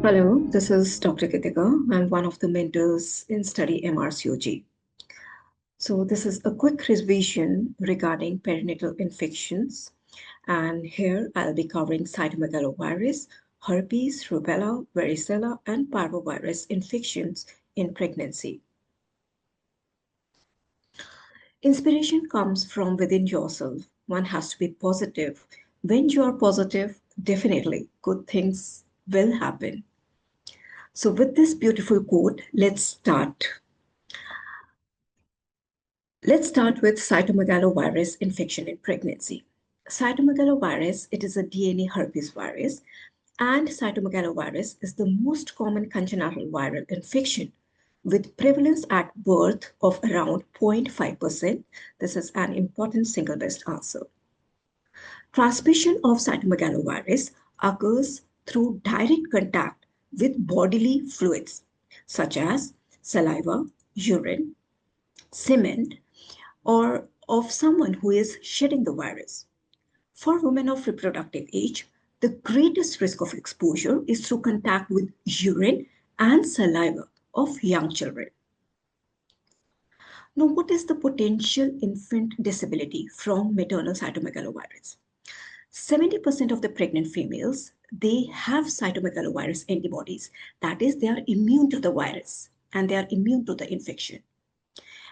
Hello, this is Dr. Geetika. I'm one of the mentors in study MRCOG. So this is a quick revision regarding perinatal infections. And here I'll be covering cytomegalovirus, herpes, rubella, varicella, and parvovirus infections in pregnancy. Inspiration comes from within yourself. One has to be positive. When you are positive, definitely good things will happen. So with this beautiful quote, let's start. Let's start with cytomegalovirus infection in pregnancy. Cytomegalovirus, it is a DNA herpes virus, and cytomegalovirus is the most common congenital viral infection with prevalence at birth of around 0.5%. This is an important single best answer. Transmission of cytomegalovirus occurs through direct contact with bodily fluids such as saliva, urine, semen, or of someone who is shedding the virus. For women of reproductive age, the greatest risk of exposure is through contact with urine and saliva of young children. Now, what is the potential infant disability from maternal cytomegalovirus? 70% of the pregnant females, they have cytomegalovirus antibodies. That is, they are immune to the virus and they are immune to the infection.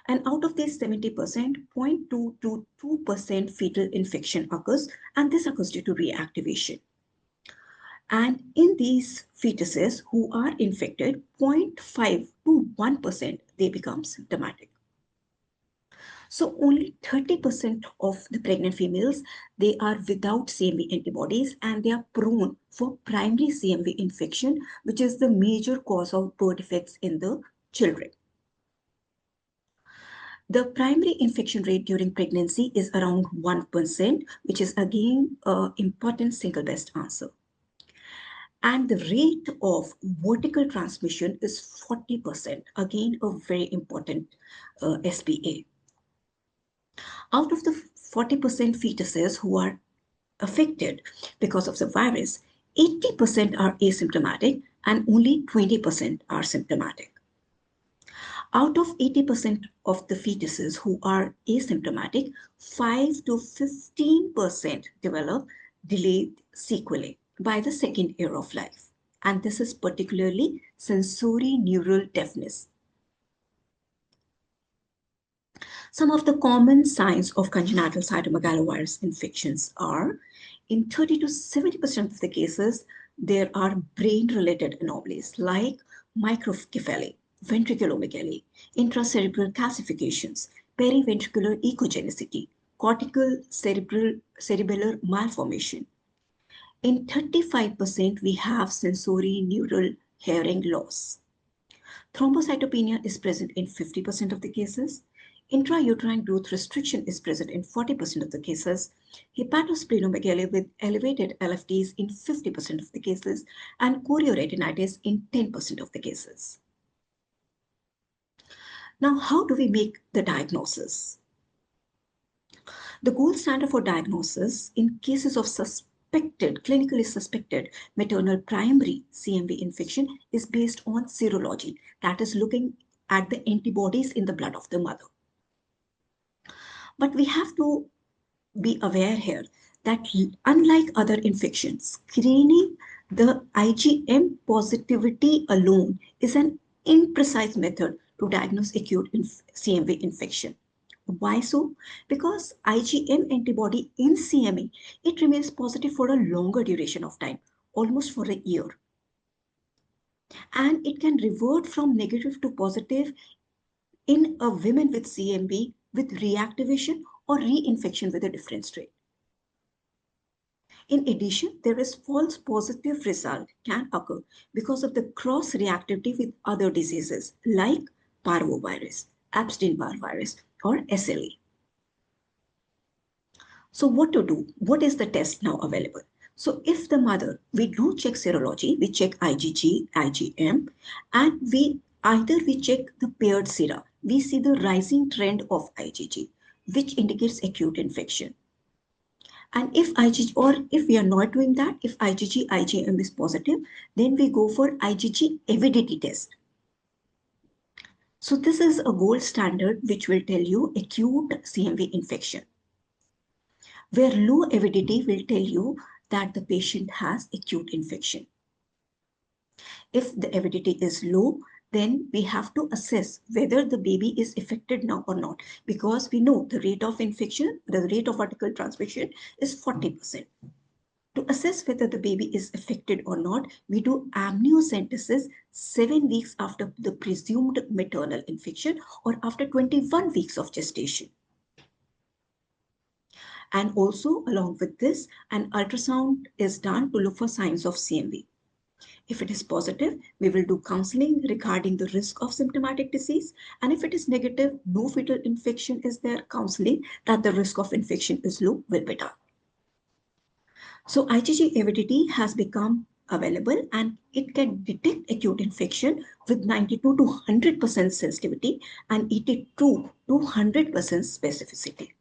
And out of these 70%, 0.2 to 2% fetal infection occurs, and this occurs due to reactivation. And in these fetuses who are infected, 0.5 to 1%, they become symptomatic. So only 30% of the pregnant females, they are without CMV antibodies and they are prone for primary CMV infection, which is the major cause of birth defects in the children. The primary infection rate during pregnancy is around 1%, which is again an important single best answer. And the rate of vertical transmission is 40%, again a very important SPA. Out of the 40% fetuses who are affected because of the virus, 80% are asymptomatic and only 20% are symptomatic. Out of 80% of the fetuses who are asymptomatic, 5 to 15% develop delayed sequelae by the second year of life. And this is particularly sensory neural deafness. Some of the common signs of congenital cytomegalovirus infections are, in 30 to 70% of the cases, there are brain-related anomalies like microcephaly, ventriculomegaly, intracerebral calcifications, periventricular echogenicity, cortical cerebellar malformation. In 35%, we have sensory neural hearing loss. Thrombocytopenia is present in 50% of the cases. Intrauterine growth restriction is present in 40% of the cases. Hepatosplenomegaly with elevated LFTs in 50% of the cases, and chorioretinitis in 10% of the cases. Now, how do we make the diagnosis? The gold standard for diagnosis in cases of clinically suspected maternal primary CMV infection is based on serology, that is looking at the antibodies in the blood of the mother. But we have to be aware here that unlike other infections, screening the IgM positivity alone is an imprecise method to diagnose acute CMV infection. Why so? Because IgM antibody in CME, it remains positive for a longer duration of time, almost for a year. And it can revert from negative to positive in a woman with CMV with reactivation or reinfection with a different strain. In addition, there is false positive result can occur because of the cross-reactivity with other diseases like parvovirus, Epstein-Barr virus, or SLE. So what to do? What is the test now available? So if the mother, we do check serology, we check IgG, IgM, and we check the paired sera. We see the rising trend of IgG, which indicates acute infection. And if IgG, or if we are not doing that, if IgG, IgM is positive, then we go for IgG avidity test. So this is a gold standard which will tell you acute CMV infection, where low avidity will tell you that the patient has acute infection. If the avidity is low, then we have to assess whether the baby is affected now or not, because we know the rate of infection, the rate of vertical transmission is 40%. To assess whether the baby is affected or not, we do amniocentesis 7 weeks after the presumed maternal infection or after 21 weeks of gestation. And also, along with this, an ultrasound is done to look for signs of CMV. If it is positive, we will do counseling regarding the risk of symptomatic disease. And if it is negative, no fetal infection is there, counseling that the risk of infection is low will be done. So IgG avidity has become available and it can detect acute infection with 92 to 100% sensitivity and 82 to 100% specificity.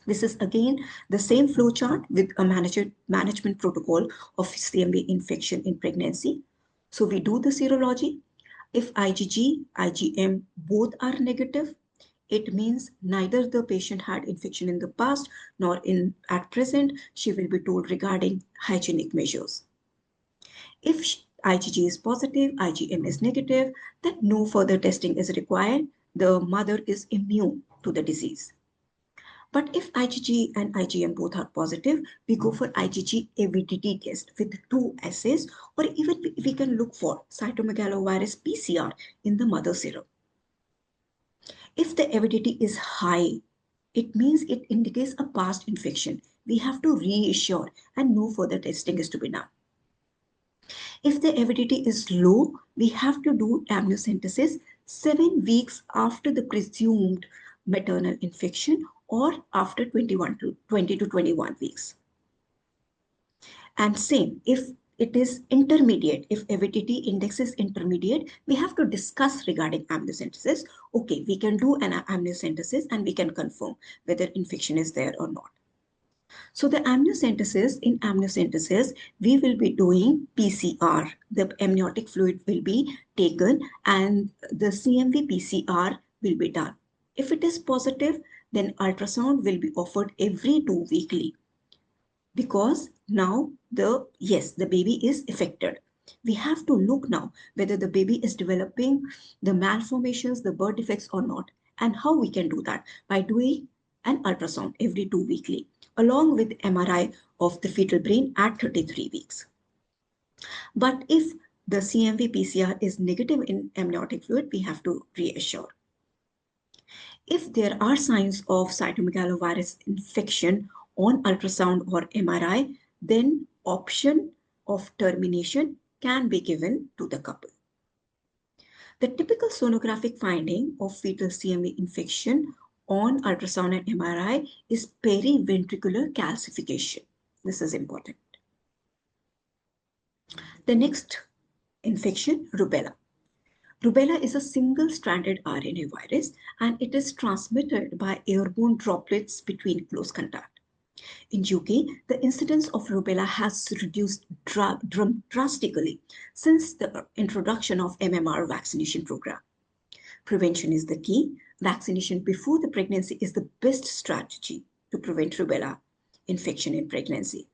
This is again the same flow chart with a management protocol of CMV infection in pregnancy. So we do the serology. If IgG, IgM both are negative, it means neither the patient had infection in the past nor at present. She will be told regarding hygienic measures. If IgG is positive, IgM is negative, then no further testing is required. The mother is immune to the disease. But if IgG and IgM both are positive, we go for IgG avidity test with 2 assays, or even we can look for Cytomegalovirus PCR in the mother serum. If the avidity is high, it means it indicates a past infection. We have to reassure and no further testing is to be done. If the avidity is low, we have to do amniocentesis 7 weeks after the presumed maternal infection or after 20 to 21 weeks. And same, if it is intermediate, if avidity index is intermediate, we have to discuss regarding amniocentesis. Okay, we can do an amniocentesis and we can confirm whether infection is there or not. So the amniocentesis, in amniocentesis, we will be doing PCR. The amniotic fluid will be taken and the CMV PCR will be done. If it is positive, then ultrasound will be offered every 2 weekly, because now the baby is affected. We have to look now whether the baby is developing the malformations, the birth defects or not, and how we can do that by doing an ultrasound every 2 weekly, along with MRI of the fetal brain at 33 weeks. But if the CMV PCR is negative in amniotic fluid, we have to reassure. If there are signs of cytomegalovirus infection on ultrasound or MRI, then option of termination can be given to the couple. The typical sonographic finding of fetal CMV infection on ultrasound and MRI is periventricular calcification. This is important. The next infection, rubella. Rubella is a single-stranded RNA virus and it is transmitted by airborne droplets between close contact. In UK, the incidence of rubella has reduced drastically since the introduction of MMR vaccination program. Prevention is the key. Vaccination before the pregnancy is the best strategy to prevent rubella infection in pregnancy.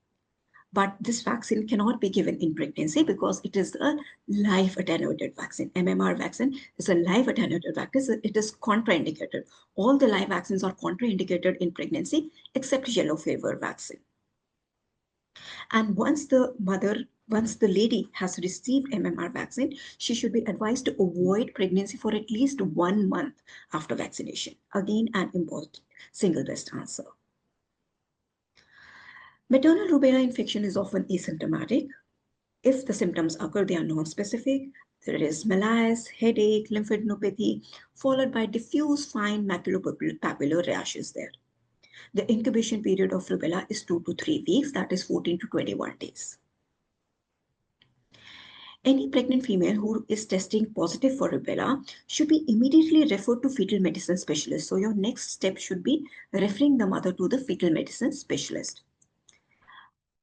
But this vaccine cannot be given in pregnancy because it is a live attenuated vaccine. MMR vaccine is a live attenuated vaccine. It is contraindicated. All the live vaccines are contraindicated in pregnancy except yellow fever vaccine. And once the lady has received MMR vaccine, she should be advised to avoid pregnancy for at least 1 month after vaccination. Again, an important single best answer. Maternal rubella infection is often asymptomatic. If the symptoms occur, they are non-specific. There is malaise, headache, lymphadenopathy, followed by diffuse fine maculopapular rashes there. The incubation period of rubella is 2 to 3 weeks, that is 14 to 21 days. Any pregnant female who is testing positive for rubella should be immediately referred to fetal medicine specialist. So your next step should be referring the mother to the fetal medicine specialist.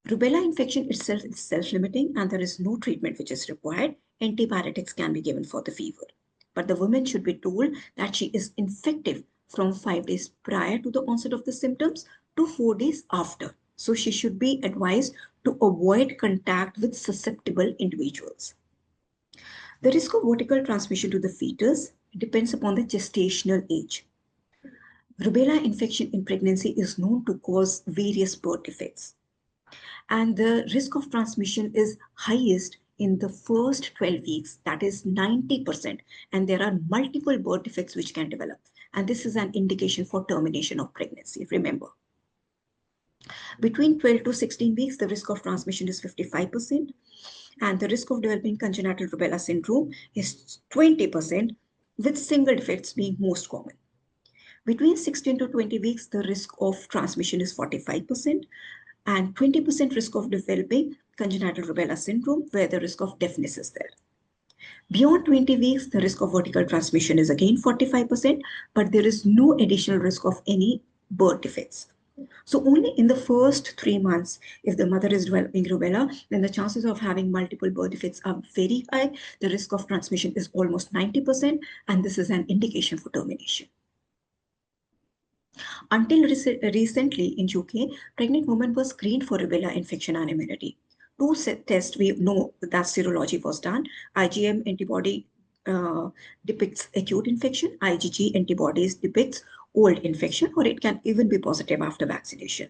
Rubella infection itself is self-limiting and there is no treatment which is required. Antibiotics can be given for the fever. But the woman should be told that she is infective from 5 days prior to the onset of the symptoms to 4 days after. So she should be advised to avoid contact with susceptible individuals. The risk of vertical transmission to the fetus depends upon the gestational age. Rubella infection in pregnancy is known to cause various birth defects, and the risk of transmission is highest in the first 12 weeks, that is 90%, and there are multiple birth defects which can develop, and this is an indication for termination of pregnancy. Remember, between 12 to 16 weeks, the risk of transmission is 55%, and the risk of developing congenital rubella syndrome is 20%, with single defects being most common. Between 16 to 20 weeks, the risk of transmission is 45%, and 20% risk of developing congenital rubella syndrome, where the risk of deafness is there. Beyond 20 weeks, the risk of vertical transmission is again 45%, but there is no additional risk of any birth defects. So only in the first 3 months, if the mother is developing rubella, then the chances of having multiple birth defects are very high. The risk of transmission is almost 90%, and this is an indication for termination. Until recently in UK, pregnant women were screened for rubella infection and immunity. Two tests we know that serology was done. IgM antibody depicts acute infection. IgG antibodies depicts old infection, or it can even be positive after vaccination.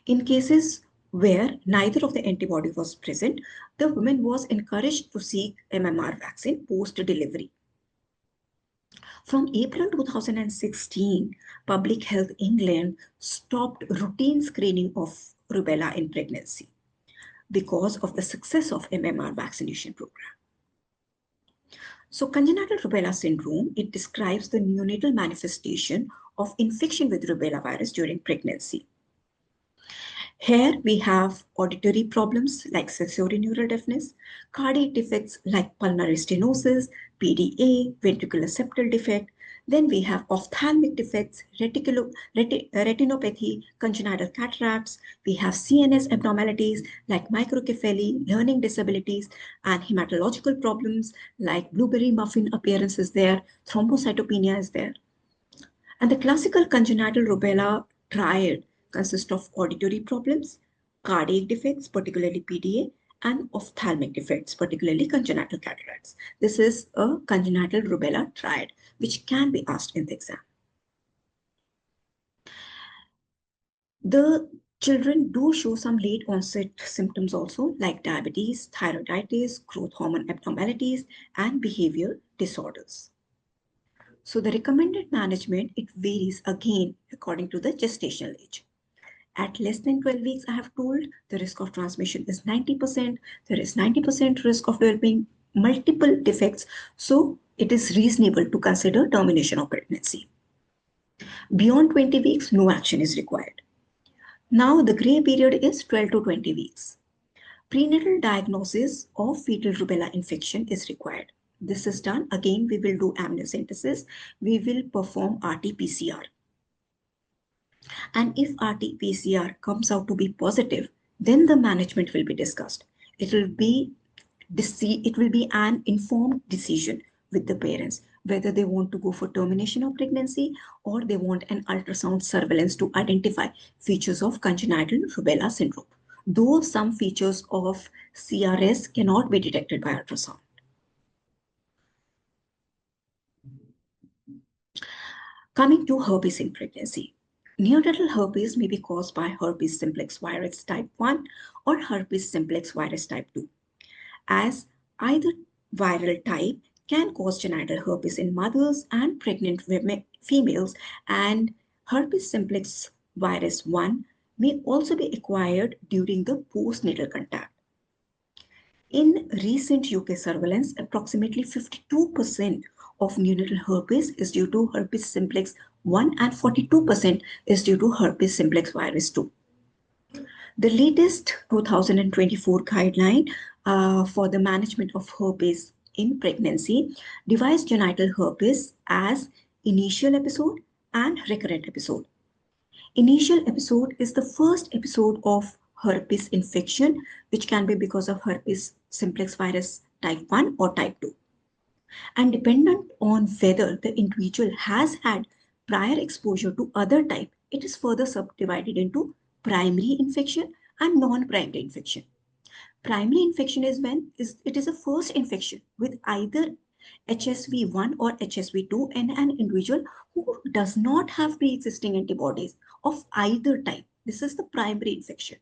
In cases where neither of the antibody was present, the woman was encouraged to seek MMR vaccine post-delivery. From April 2016, Public Health England stopped routine screening of rubella in pregnancy because of the success of MMR vaccination program. So congenital rubella syndrome, it describes the neonatal manifestation of infection with rubella virus during pregnancy. Here we have auditory problems like sensorineural deafness, cardiac defects like pulmonary stenosis, PDA, ventricular septal defect. Then we have ophthalmic defects, retinopathy, congenital cataracts. We have CNS abnormalities like microcephaly, learning disabilities, and hematological problems like blueberry muffin appearance is there, thrombocytopenia is there. And the classical congenital rubella triad consists of auditory problems, cardiac defects, particularly PDA, and ophthalmic defects, particularly congenital cataracts. This is a congenital rubella triad, which can be asked in the exam. The children do show some late onset symptoms also, like diabetes, thyroiditis, growth hormone abnormalities, and behavior disorders. So the recommended management, it varies again according to the gestational age. At less than 12 weeks, I have told, the risk of transmission is 90%. There is 90% risk of developing multiple defects. So it is reasonable to consider termination of pregnancy. Beyond 20 weeks, no action is required. Now the gray period is 12 to 20 weeks. Prenatal diagnosis of fetal rubella infection is required. This is done. Again, we will do amniocentesis. We will perform RT-PCR. And if RT-PCR comes out to be positive, then the management will be discussed. It will be an informed decision with the parents, whether they want to go for termination of pregnancy or they want an ultrasound surveillance to identify features of congenital rubella syndrome, though some features of CRS cannot be detected by ultrasound. Coming to herpes in pregnancy. Neonatal herpes may be caused by herpes simplex virus type 1 or herpes simplex virus type 2, as either viral type can cause genital herpes in mothers and pregnant females, and herpes simplex virus 1 may also be acquired during the postnatal contact. In recent UK surveillance, approximately 52% of neonatal herpes is due to herpes simplex 1 and 42% is due to herpes simplex virus 2. The latest 2024 guideline for the management of herpes in pregnancy divides genital herpes as initial episode and recurrent episode. Initial episode is the first episode of herpes infection, which can be because of herpes simplex virus type 1 or type 2. And dependent on whether the individual has had prior exposure to other type, it is further subdivided into primary infection and non-primary infection. Primary infection is when it is a first infection with either HSV1 or HSV2 in an individual who does not have pre-existing antibodies of either type. This is the primary infection.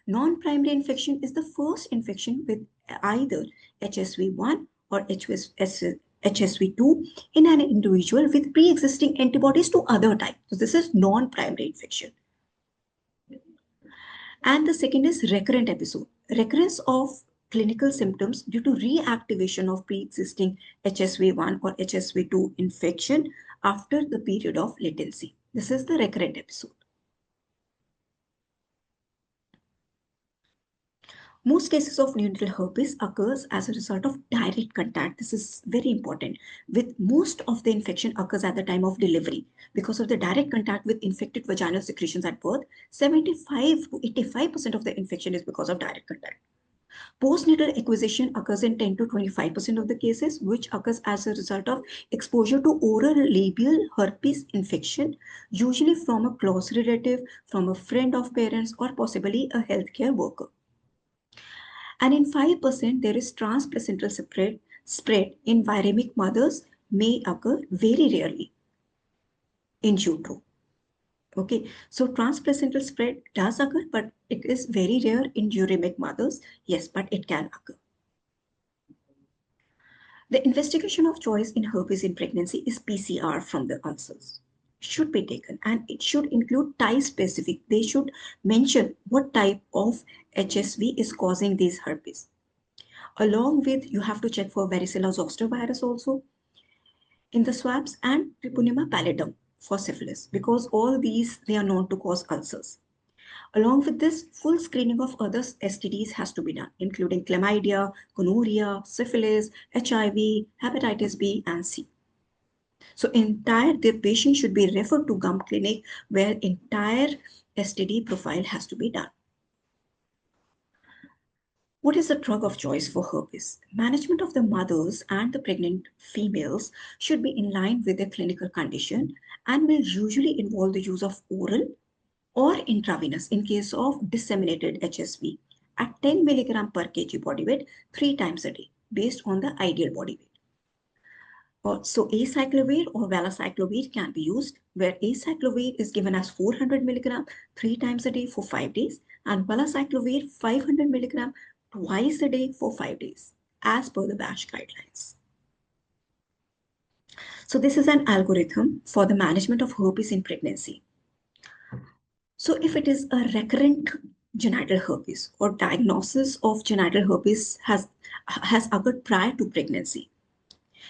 Non-primary infection is the first infection with either HSV1 or HSV2 in an individual with pre-existing antibodies to other type. So this is non-primary infection. And the second is recurrent episode. Recurrence of clinical symptoms due to reactivation of pre-existing HSV1 or HSV2 infection after the period of latency. This is the recurrent episode. Most cases of neonatal herpes occurs as a result of direct contact. This is very important. With most of the infection occurs at the time of delivery. Because of the direct contact with infected vaginal secretions at birth, 75 to 85% of the infection is because of direct contact. Postnatal acquisition occurs in 10 to 25% of the cases, which occurs as a result of exposure to oral labial herpes infection, usually from a close relative, from a friend of parents, or possibly a healthcare worker. And in 5%, there is transplacental spread in viremic mothers may occur very rarely in utero. Okay, so transplacental spread does occur, but it is very rare in uremic mothers. Yes, but it can occur. The investigation of choice in herpes in pregnancy is PCR from the ulcers. Should be taken, and it should include type specific. They should mention what type of HSV is causing these herpes. Along with, you have to check for varicella zoster virus also in the swabs, and Treponema pallidum for syphilis, because all these, they are known to cause ulcers. Along with this, full screening of other STDs has to be done, including chlamydia, gonorrhea, syphilis, HIV, hepatitis B and C. So the patient should be referred to gum clinic where entire STD profile has to be done. What is the drug of choice for herpes? Management of the mothers and the pregnant females should be in line with their clinical condition and will usually involve the use of oral or intravenous in case of disseminated HSV at 10 milligram per kg body weight 3 times a day based on the ideal body weight. So acyclovir or valacyclovir can be used, where acyclovir is given as 400 milligram 3 times a day for 5 days and valacyclovir 500 milligram twice a day for 5 days as per the batch guidelines. So this is an algorithm for the management of herpes in pregnancy. So if it is a recurrent genital herpes or diagnosis of genital herpes has occurred prior to pregnancy,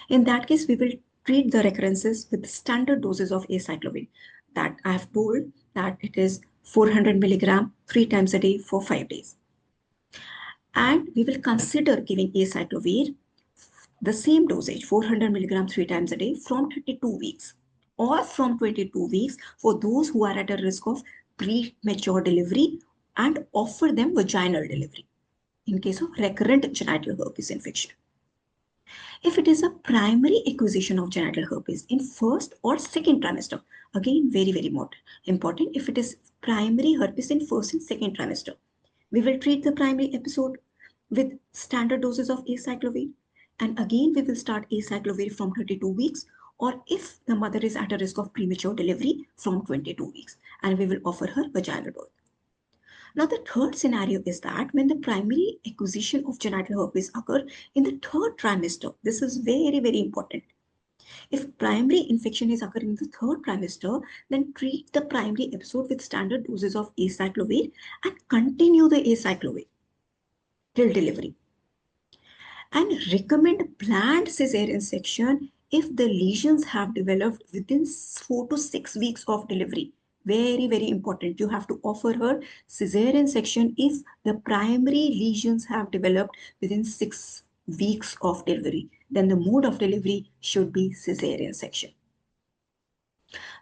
in that case, we will treat the recurrences with standard doses of acyclovir that I have told that it is 400 milligram 3 times a day for 5 days. And we will consider giving acyclovir the same dosage 400 milligram 3 times a day from 32 weeks or from 22 weeks for those who are at a risk of premature delivery and offer them vaginal delivery in case of recurrent genital herpes infection. If it is a primary acquisition of genital herpes in first or second trimester, again very important, if it is primary herpes in first and second trimester, we will treat the primary episode with standard doses of acyclovir, and again we will start acyclovir from 32 weeks, or if the mother is at a risk of premature delivery, from 22 weeks, and we will offer her vaginal birth. Now, the third scenario is that when the primary acquisition of genital herpes occur in the third trimester, this is very important. If primary infection is occurring in the third trimester, then treat the primary episode with standard doses of acyclovir and continue the acyclovir till delivery. And recommend planned cesarean section if the lesions have developed within 4 to 6 weeks of delivery Very, very important. You have to offer her cesarean section if the primary lesions have developed within 6 weeks of delivery. Then the mode of delivery should be cesarean section.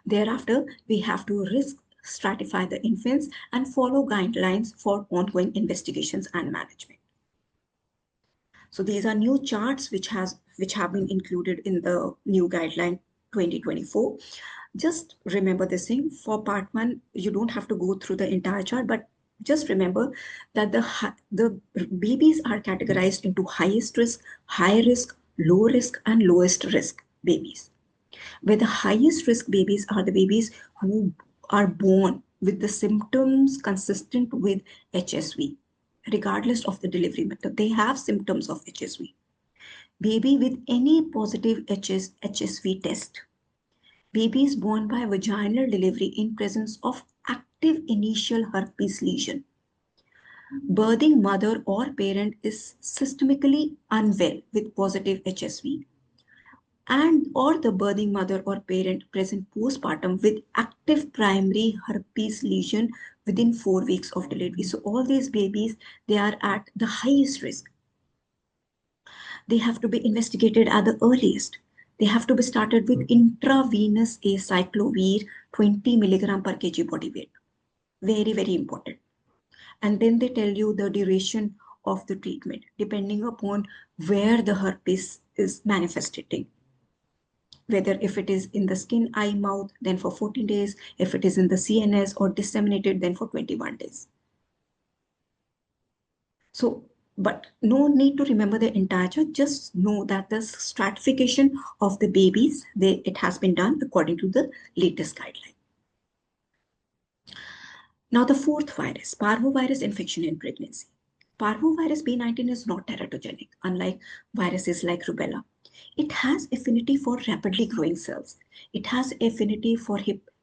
Thereafter, we have to risk stratify the infants and follow guidelines for ongoing investigations and management. So these are new charts which have been included in the new guideline 2024. Just remember this thing. For part 1, you don't have to go through the entire chart, but just remember that the babies are categorized into highest risk, high risk, low risk, and lowest risk babies, where the highest risk babies are the babies who are born with the symptoms consistent with HSV. Regardless of the delivery method, they have symptoms of HSV. Baby with any positive HSV test. Babies born by vaginal delivery in presence of active initial herpes lesion. Birthing mother or parent is systemically unwell with positive HSV, and or the birthing mother or parent present postpartum with active primary herpes lesion within 4 weeks of delivery. So all these babies, they are at the highest risk. They have to be investigated at the earliest. They have to be started with intravenous acyclovir 20 milligram per kg body weight. Very, very important. And then they tell you the duration of the treatment depending upon where the herpes is manifesting. Whether if it is in the skin, eye, mouth, then for 14 days, if it is in the CNS or disseminated, then for 21 days. So, but no need to remember the entire chart, just know that the stratification of the babies, it has been done according to the latest guideline. Now the fourth virus, parvovirus infection in pregnancy. Parvovirus B19 is not teratogenic, unlike viruses like Rubella. It has affinity for rapidly growing cells. It has affinity for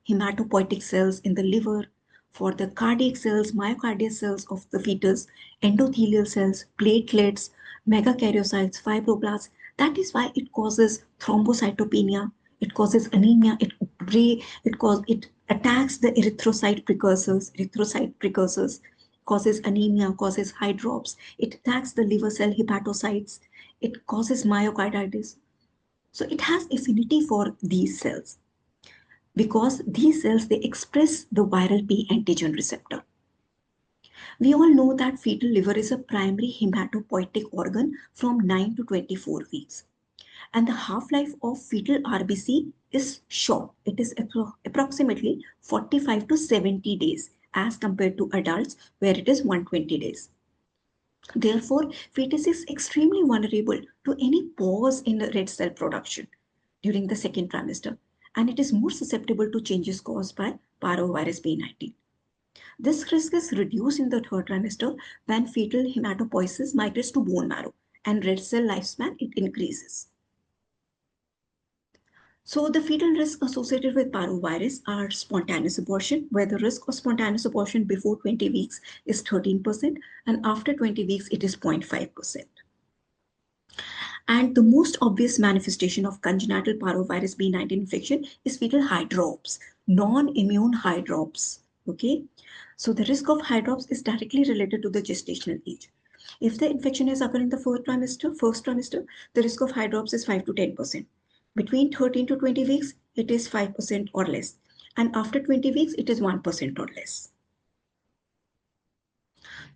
hematopoietic cells in the liver, for the cardiac cells, myocardial cells of the fetus, endothelial cells, platelets, megakaryocytes, fibroblasts. That is why it causes thrombocytopenia, it causes anemia, it attacks the erythrocyte precursors, causes anemia, causes hydrops, it attacks the liver cell hepatocytes, it causes myocarditis. So it has affinity for these cells because these cells, they express the viral P antigen receptor. We all know that fetal liver is a primary hematopoietic organ from 9 to 24 weeks. And the half-life of fetal RBC is short. It is approximately 45 to 70 days as compared to adults where it is 120 days. Therefore, fetus is extremely vulnerable to any pause in red cell production during the second trimester, and it is more susceptible to changes caused by parvovirus B19. This risk is reduced in the third trimester when fetal hematopoiesis migrates to bone marrow and red cell lifespan, it increases. So the fetal risk associated with parvovirus are spontaneous abortion, where the risk of spontaneous abortion before 20 weeks is 13% and after 20 weeks it is 0.5%. And the most obvious manifestation of congenital parvovirus B19 infection is fetal hydrops, non-immune hydrops. Okay, so the risk of hydrops is directly related to the gestational age. If the infection is occurring in the first trimester, the risk of hydrops is 5 to 10%. Between 13 to 20 weeks, it is 5% or less. And after 20 weeks, it is 1% or less.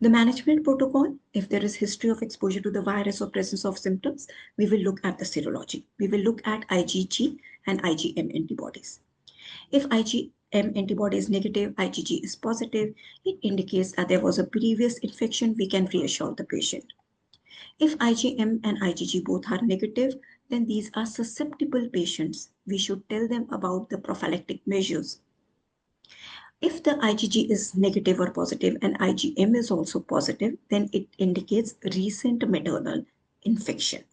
The management protocol, if there is history of exposure to the virus or presence of symptoms, we will look at the serology. We will look at IgG and IgM antibodies. If IgM antibody is negative, IgG is positive, it indicates that there was a previous infection. We can reassure the patient. If IgM and IgG both are negative, then these are susceptible patients. We should tell them about the prophylactic measures. If the IgG is negative or positive and IgM is also positive, then it indicates recent maternal infection.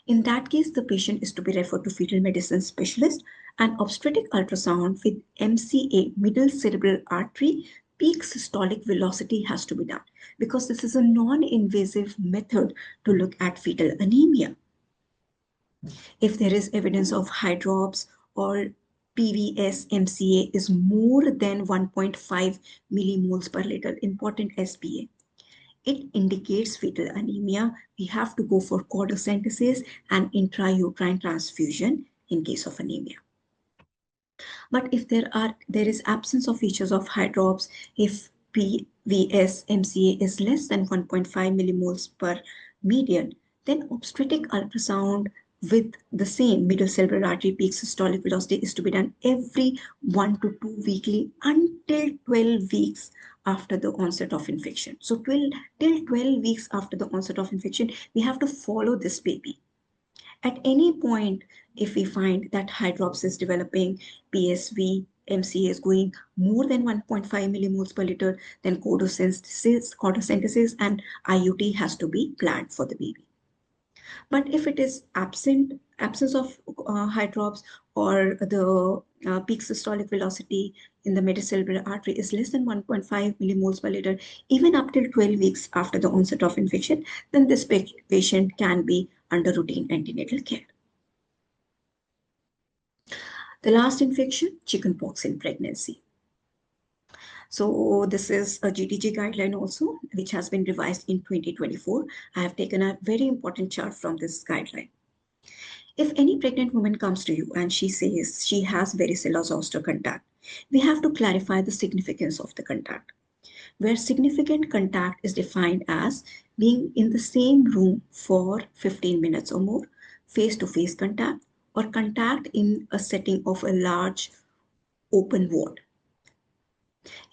In that case, the patient is to be referred to fetal medicine specialist, and obstetric ultrasound with MCA, middle cerebral artery, peak systolic velocity has to be done because this is a non-invasive method to look at fetal anemia. If there is evidence of hydrops or PVS MCA is more than 1.5 millimoles per liter, important SPA. It indicates fetal anemia. We have to go for chordocentesis and intrauterine transfusion in case of anemia. But if there is absence of features of hydrops, if PVS MCA is less than 1.5 millimoles per median, then obstetric ultrasound with the same middle cerebral artery peak systolic velocity is to be done every 1 to 2 weekly until 12 weeks after the onset of infection. So till 12 weeks after the onset of infection, we have to follow this baby. At any point, if we find that hydrops is developing, PSV, MCA is going more than 1.5 millimoles per liter, then chordocentesis and IUT has to be planned for the baby. But if it is absence of hydrops, or the peak systolic velocity in the metacerebral artery is less than 1.5 millimoles per liter, even up till 12 weeks after the onset of infection, then this patient can be under routine antenatal care. The last infection, chickenpox in pregnancy. So this is a GTG guideline also, which has been revised in 2024. I have taken a very important chart from this guideline. If any pregnant woman comes to you and she says she has varicella zoster contact, we have to clarify the significance of the contact, where significant contact is defined as being in the same room for 15 minutes or more, face-to-face contact, or contact in a setting of a large open ward.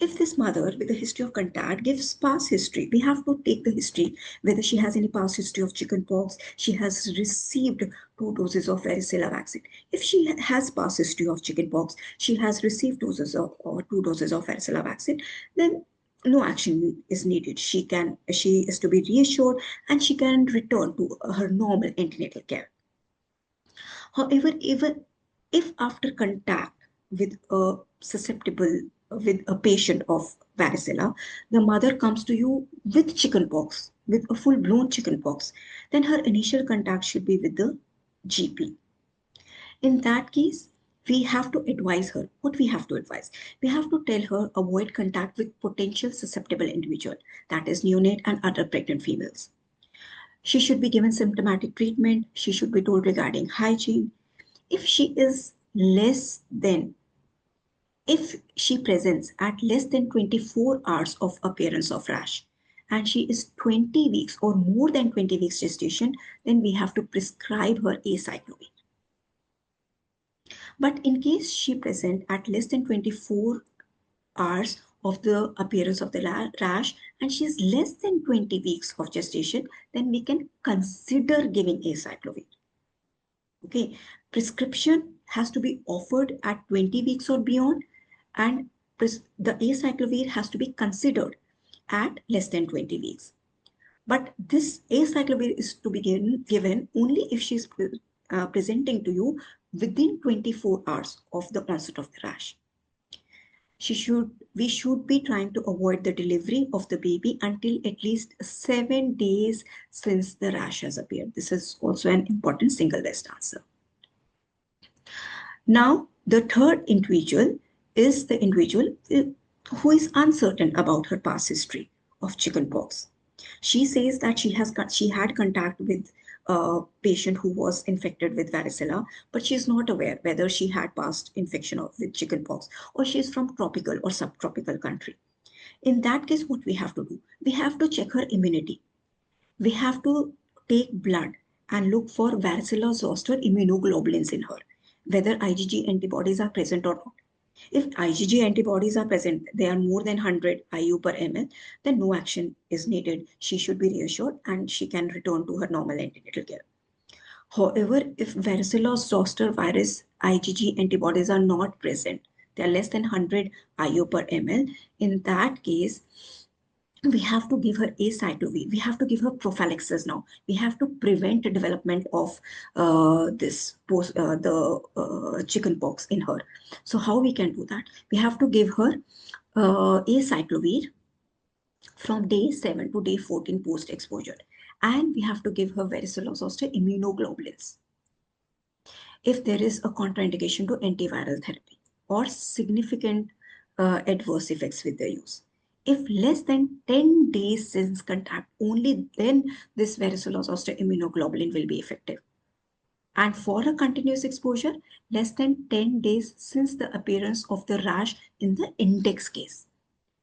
If this mother with a history of contact gives past history, we have to take the history, whether she has any past history of chickenpox, she has received 2 doses of varicella vaccine. If she has past history of chickenpox, she has received 2 doses of varicella vaccine, then no action is needed. She is to be reassured and she can return to her normal antenatal care. However, even if after contact with a patient of varicella, the mother comes to you with chickenpox, with a full-blown chickenpox, then her initial contact should be with the GP. In that case, we have to advise her. What we have to advise? We have to tell her avoid contact with potential susceptible individual, that is neonate and other pregnant females. She should be given symptomatic treatment. She should be told regarding hygiene. If she presents at less than 24 hours of appearance of rash, and she is 20 weeks or more than 20 weeks gestation, then we have to prescribe her acyclovir. But in case she presents at less than 24 hours of the appearance of the rash and she is less than 20 weeks of gestation, then we can consider giving acyclovir. Okay, prescription has to be offered at 20 weeks or beyond, and the acyclovir has to be considered at less than 20 weeks. But this acyclovir is to be given only if she is presenting to you within 24 hours of the onset of the rash. We should be trying to avoid the delivery of the baby until at least 7 days since the rash has appeared. This is also an important single best answer. Now, the third individual is the individual who is uncertain about her past history of chickenpox. She says that she had contact with a patient who was infected with varicella, but she is not aware whether she had past infection with chickenpox, or she is from tropical or subtropical country. In that case, what we have to do? We have to check her immunity. We have to take blood and look for varicella zoster immunoglobulins in her, whether IgG antibodies are present or not. If IgG antibodies are present, they are more than 100 IU per ml, then no action is needed. She should be reassured and she can return to her normal antenatal care. However, if varicella zoster virus IgG antibodies are not present, they are less than 100 IU per ml, in that case, we have to give her acyclovir. We have to give her prophylaxis now. We have to prevent the development of chickenpox in her. So how we can do that? We have to give her acyclovir from day 7 to day 14 post-exposure. And we have to give her varicella zoster immunoglobulins. if there is a contraindication to antiviral therapy or significant adverse effects with the use. If less than 10 days since contact, only then this varicella zoster immunoglobulin will be effective. And for a continuous exposure, less than 10 days since the appearance of the rash in the index case.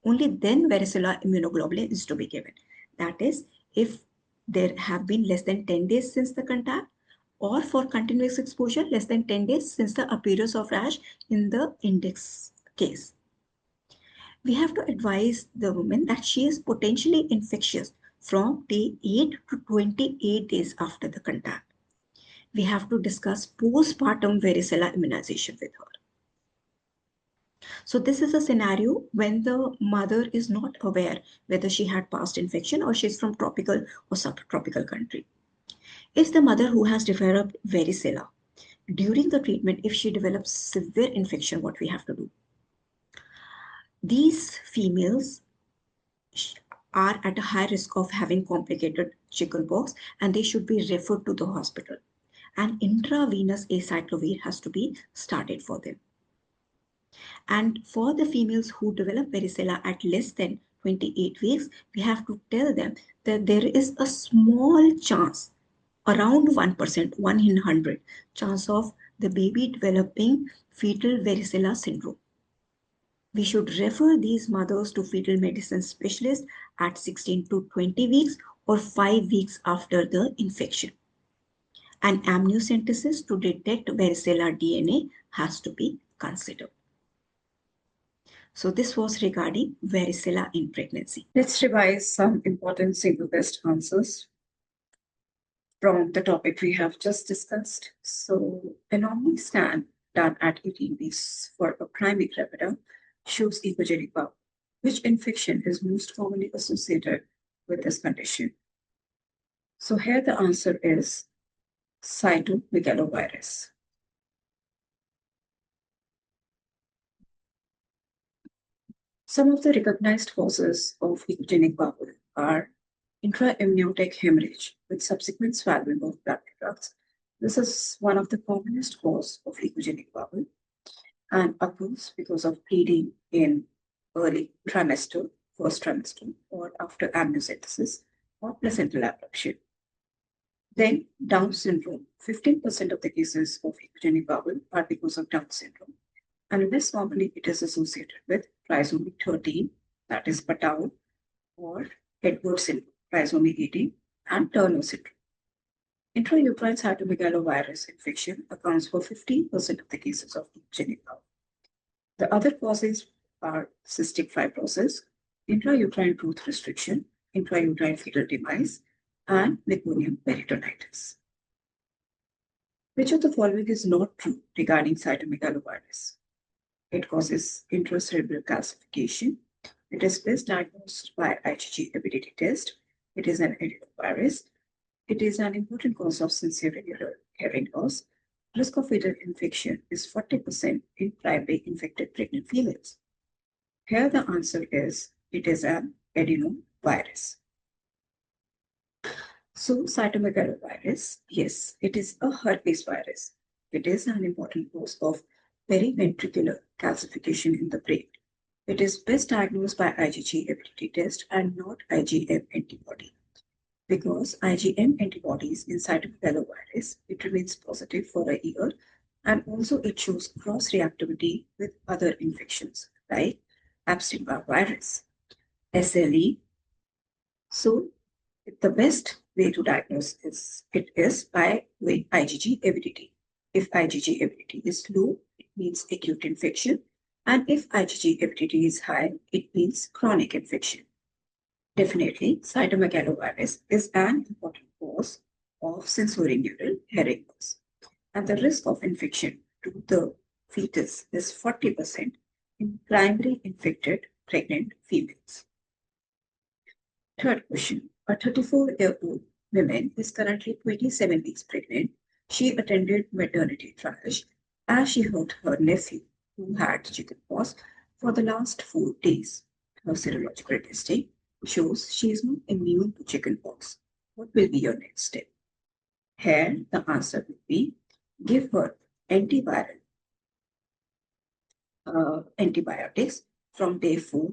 Only then varicella immunoglobulin is to be given. That is, if there have been less than 10 days since the contact, or for continuous exposure, less than 10 days since the appearance of rash in the index case. We have to advise the woman that she is potentially infectious from day 8 to 28 days after the contact. We have to discuss postpartum varicella immunization with her. So this is a scenario when the mother is not aware whether she had past infection or she's from tropical or subtropical country. If the mother who has developed varicella, during the treatment, if she develops severe infection, what we have to do? These females are at a high risk of having complicated chickenpox and they should be referred to the hospital. And intravenous acyclovir has to be started for them. And for the females who develop varicella at less than 28 weeks, we have to tell them that there is a small chance, around 1%, 1 in 100, chance of the baby developing fetal varicella syndrome. We should refer these mothers to fetal medicine specialists at 16 to 20 weeks or 5 weeks after the infection. An amniocentesis to detect varicella DNA has to be considered. So this was regarding varicella in pregnancy. Let's revise some important single best answers from the topic we have just discussed. So anomaly scan done at 18 weeks for a primary gravida shows echogenic bowel. Which infection is most commonly associated with this condition? So here the answer is Cytomegalovirus. Some of the recognized causes of echogenic bowel are intraamniotic hemorrhage with subsequent swallowing of blood products. This is one of the commonest causes of echogenic bowel and occurs because of bleeding in early trimester, first trimester, or after amniocentesis or placental abruption. Then Down syndrome. 15% of the cases of echogenic bowel are because of Down syndrome. And less commonly it is associated with trisomy 13, that is Patau, or Edwards syndrome, trisomy 18, and Turner syndrome. Intrauterine cytomegalovirus infection accounts for 15% of the cases of echogenic bowel. The other causes are cystic fibrosis, intrauterine growth restriction, intrauterine fetal demise, and meconium peritonitis. Which of the following is not true regarding cytomegalovirus? It causes intracerebral calcification. It is best diagnosed by IgG ability test. It is an adenovirus. It is an important cause of severe hearing loss. Risk of fetal infection is 40% in primary infected pregnant females. Here the answer is it is an adenovirus. So cytomegalovirus, yes, it is a herpes virus. It is an important cause of periventricular calcification in the brain. It is best diagnosed by IgG ability test and not IgM antibody. Because IgM antibodies in cytomegalovirus, it remains positive for a year and also it shows cross-reactivity with other infections like Epstein-Barr virus, SLE. So the best way to diagnose it is by doing IgG ability. If IgG ability is low, it means acute infection. And if IgG ability is high, it means chronic infection. Definitely, cytomegalovirus is an important cause of sensorineural hearing loss. And the risk of infection to the fetus is 40% in primary infected pregnant females. Third question. A 34-year-old woman is currently 27 weeks pregnant. She attended maternity triage as she heard her nephew, who had chickenpox, for the last 4 days. Her serological testing shows she is not immune to chickenpox. What will be your next step? Here, the answer will be give her antiviral antibiotics from day 4,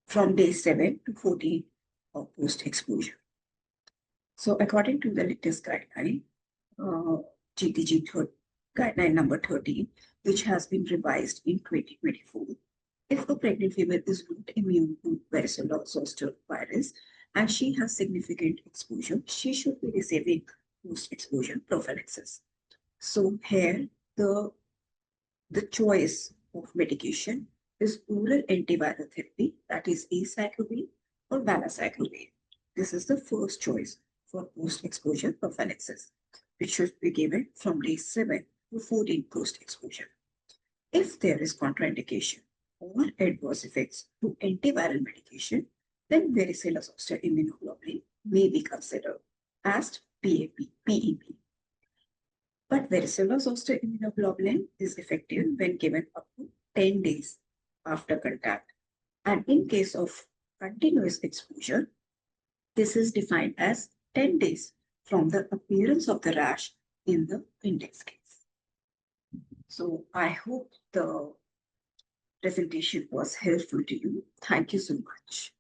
from day 7 to 14 of post-exposure. So according to the latest guideline, GTG guideline number 13, which has been revised in 2024, if a pregnant female is not immune to varicella zoster virus and she has significant exposure, she should be receiving post-exposure prophylaxis. So here the choice of medication is oral antiviral therapy, that is acyclovir or valacyclovir. This is the first choice for post-exposure prophylaxis, which should be given from day 7 to 14 post-exposure. If there is contraindication or adverse effects to antiviral medication, then varicella zoster immunoglobulin may be considered as PEP. But varicella zoster immunoglobulin is effective when given up to 10 days after contact. And in case of continuous exposure, this is defined as 10 days from the appearance of the rash in the index case. So I hope the presentation was helpful to you. Thank you so much.